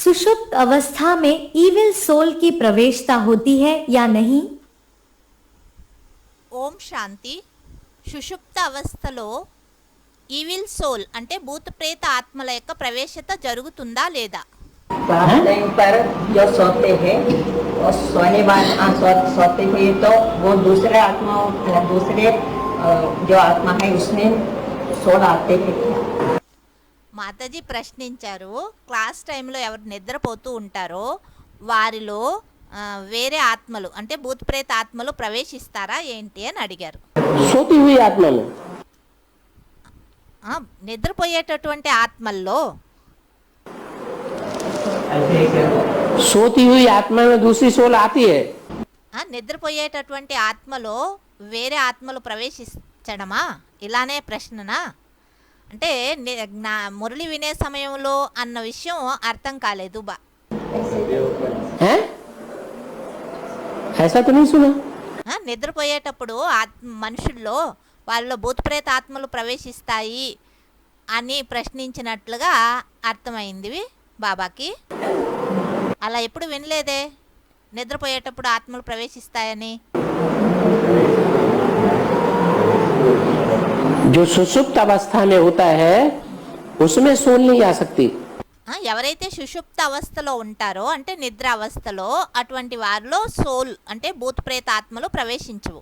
सुषुप्त अवस्था में evil soul की प्रवेशता होती है या नहीं? ఓం శాంతి. సుషుప్త అవస్థలో ఈవిల్ సోల్ అంటే భూత ప్రేత ఆత్మల యొక్క ప్రవేశత జరుగుతుందా లేదా? क्लास टाइम पर जो सोते हैं और सोते हुए तो वो दूसरे आत्माओं दूसरे जो आत्मा है उसमें सोल आते हैं क्या? మాతాజీ ప్రశ్నించారు, క్లాస్ టైంలో ఎవరు నిద్రపోతూ ఉంటారో వారిలో వేరే ఆత్మలు అంటే భూత ప్రేత ఆత్మలు ప్రవేశిస్తారా ఏంటి అని అడిగారు. सोती हुई आत्मा में నిద్రపోయేటటువంటి ఆత్మల్లో सोती हुई आत्मा में दूसरी सोल आती है. నిద్రపోయేటటువంటి ఆత్మలో వేరే ఆత్మలు ప్రవేశించడమా, ఇలానే ప్రశ్ననా? అంటే మురళి వినే సమయంలో అన్న విషయం అర్థం కాలేదు బా. हैं? ऐसा तो नहीं सुना. నిద్రపోయేటప్పుడు మనుషుల్లో వాళ్ళలో భూతప్రేత ఆత్మలు ప్రవేశిస్తాయి అని ప్రశ్నించినట్లుగా అర్థమైంది బాబాకి. అలా ఎప్పుడు వినలేదే, నిద్రపోయేటప్పుడు ఆత్మలు ప్రవేశిస్తాయని. जो सुषुप्त अवस्था में होता है उसमें सोल नहीं आ सकती. ఎవరైతే సుషుప్త అవస్థలో ఉంటారో అంటే నిద్ర అవస్థలో అటువంటి వారిలో సోల్ అంటే భూత ప్రేత ఆత్మలు ప్రవేశించవు.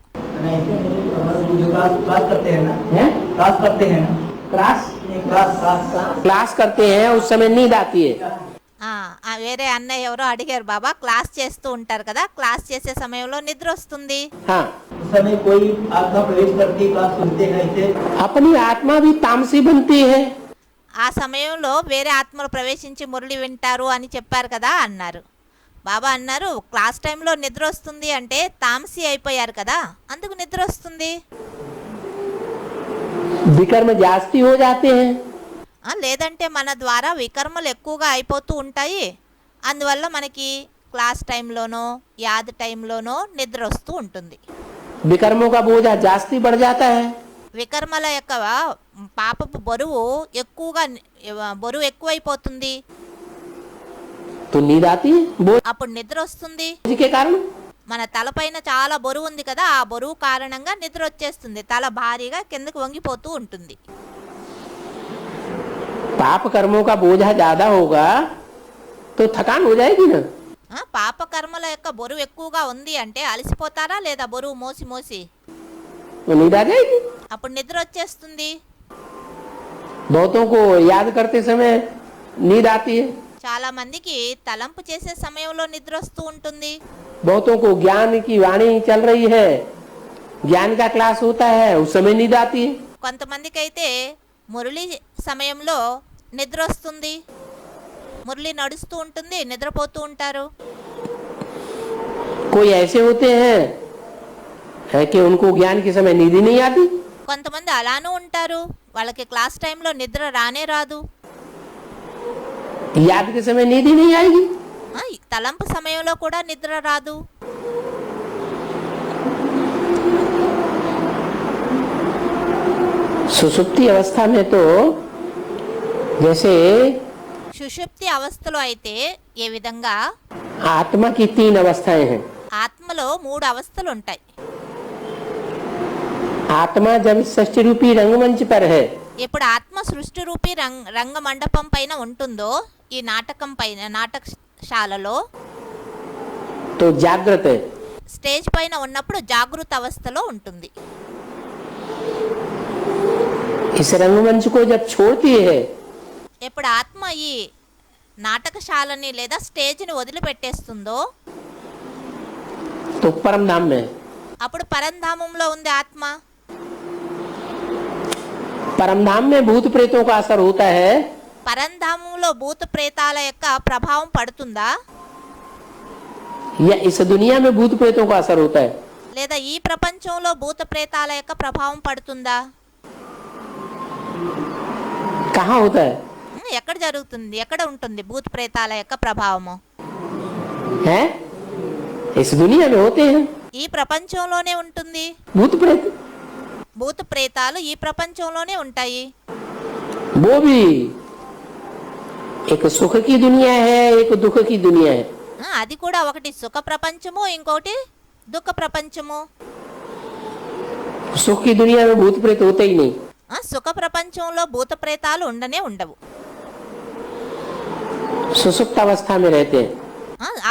क्लास करते हैं उस समय नींद आती है. వేరే అన్నయ్య ఎవరో అడిగారు, బాబా క్లాస్ చేస్తూ ఉంటారు కదా, క్లాస్ చేసే సమయంలో నిద్ర వస్తుంది. हाँ. समय कोई आत्मा प्रवेश करती क्लास सुनते हैं ऐसे अपनी आत्मा भी तामसी बनती है. ఆ సమయంలో వేరే ఆత్మలు ప్రవేశించి మురళి వింటారు అని చెప్పారు కదా అన్నారు. బాబా అన్నారు, క్లాస్ టైంలో నిద్ర వస్తుంది అంటే తామసి అయిపోయారు కదా, అందుకు నిద్ర వస్తుంది. विकर्म जास्ती हो जाते हैं. లేదంటే మన ద్వారా వికర్మలు ఎక్కువగా అయిపోతూ ఉంటాయి, అందువల్ల మనకి క్లాస్ టైంలోనో యాద్ టైంలోనో నిద్ర వస్తూ ఉంటుంది. विकर्मों का बोझा जास्ती बढ़ जाता है. వికర్మల యొక్క పాపపు బరువు ఎక్కువైపోతుంది. तो नींद आती है बोझ అప్పుడు నిద్ర వస్తుంది. के कारण. మన తలపైన చాలా బరువు ఉంది కదా, ఆ బరువు కారణంగా నిద్ర వచ్చేస్తుంది, తల భారీగా కిందకు వంగిపోతూ ఉంటుంది. पाप कर्मों का बोझा ज्यादा होगा तो थकान हो जाएगी ना. పాప కర్మల యొక్క బరువు ఎక్కువగా ఉంది అంటే అలసిపోతారా లేదా? బరువు మోసి మోసి तो नींद आ जाएगी. అప్పుడు నిద్ర వచ్చేస్తుంది. बहुतों को याद करते समय नींद आती है. చాలా మందికి తలంపు చేసే సమయంలో నిద్ర వస్తూ ఉంటుంది. बहुतों को ज्ञान की वाणी चल रही है, ज्ञान का क्लास होता है, उस समय नींद आती है. కొంతమందికి అయితే మురళి సమయంలో నిద్ర వస్తుంది, మురళి నడుస్తూ ఉంటుంది, నిద్రపోతూ ఉంటారు. कोई ऐसे होते हैं है कि उनको ज्ञान के समय नींद ही नहीं आती. కొంతమంది అలానూ ఉంటారు, వాళ్ళకి క్లాస్ టైంలో నిద్ర రానే రాదు. याद के समय नींद ही नहीं आएगी. తలంపు సమయంలో కూడా నిద్ర రాదు. सुसुप्ति अवस्था में तो जैसे సుషుప్తి అవస్థలో అయితే ఏ విధంగా आत्मा की 3 अवस्थाएं हैं. ఆత్మలో 3 అవస్థలు ఉంటాయి. आत्मा जब सृष्टि रूपी रंगमंच पर है ఎప్పుడు ఆత్మ సృష్టి రూపీ రంగ మండపం పైన ఉంటుందో, ఈ నాటకశాలలో तो जागृत है. స్టేజ్ పైన ఉన్నప్పుడు జాగృత అవస్థలో ఉంటుంది. इस रंगमंच को जब छोड़ती है ఎప్పుడు ఆత్మ ఈ నాటకశాలని లేదా స్టేజ్ని వదిలిపెట్టేస్తుందో तो परम धाम में. అప్పుడు పరంధామంలో ఉంది ఆత్మ. परम धाम में भूत प्रेतों का असर होता है. పరంధామంలో భూత ప్రేతాల యొక్క ప్రభావం పడుతుందా, या इस दुनिया में भूत प्रेतों का असर होता है. లేదా ఈ ప్రపంచంలో భూత ప్రేతాల యొక్క ప్రభావం పడుతుందా? कहाँ होता है? ఎక్కడ జరుగుతుంది, ఎక్కడ ఉంటుంది భూత ప్రేతాల యొక్క ప్రభావము? है इस दुनिया में होते हैं ఈ ప్రపంచంలోనే ఉంటుంది. भूत प्रेत. భూత ప్రేతాలు ఈ ప్రపంచంలోనే ఉంటాయి. वो भी एक सुख की दुनिया है, एक दुख की दुनिया है। అది కూడా ఒకటి సుఖ ప్రపంచము, ఇంకోటి దుఃఖ ప్రపంచము. सुख की दुनिया में भूत प्रेत होते ही नहीं। సుఖ ప్రపంచంలో భూత ప్రేతాలు ఉండనే ఉండవు. सुसुप्त अवस्था में रहते हैं।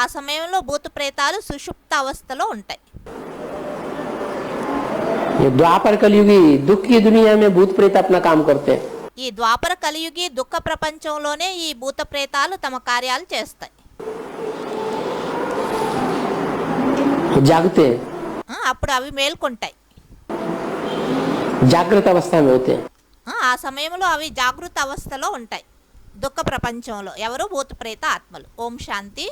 ఆ సమయంలో భూత ప్రేతాలు సుషుప్త అవస్థలో ఉంటాయి. ये द्वापर कलयुगी दुख की दुनिया में भूत प्रेत अपना काम करते हैं। ఈ ద్వాపర కలియుగి దుఃఖ ప్రపంచంలోనే ఈ భూత ప్రేతాలు తమ కార్యాలు చేస్తాయి. जागते हैं, అప్పుడు అవి మేల్కొంటాయి. जागृत अवस्था में होते हैं। ఆ సమయంలో అవి జాగృత అవస్థలో ఉంటాయి. దుఃఖ ప్రపంచంలో ఎవరు భూత ప్రేత ఆత్మలు. ఓం శాంతి.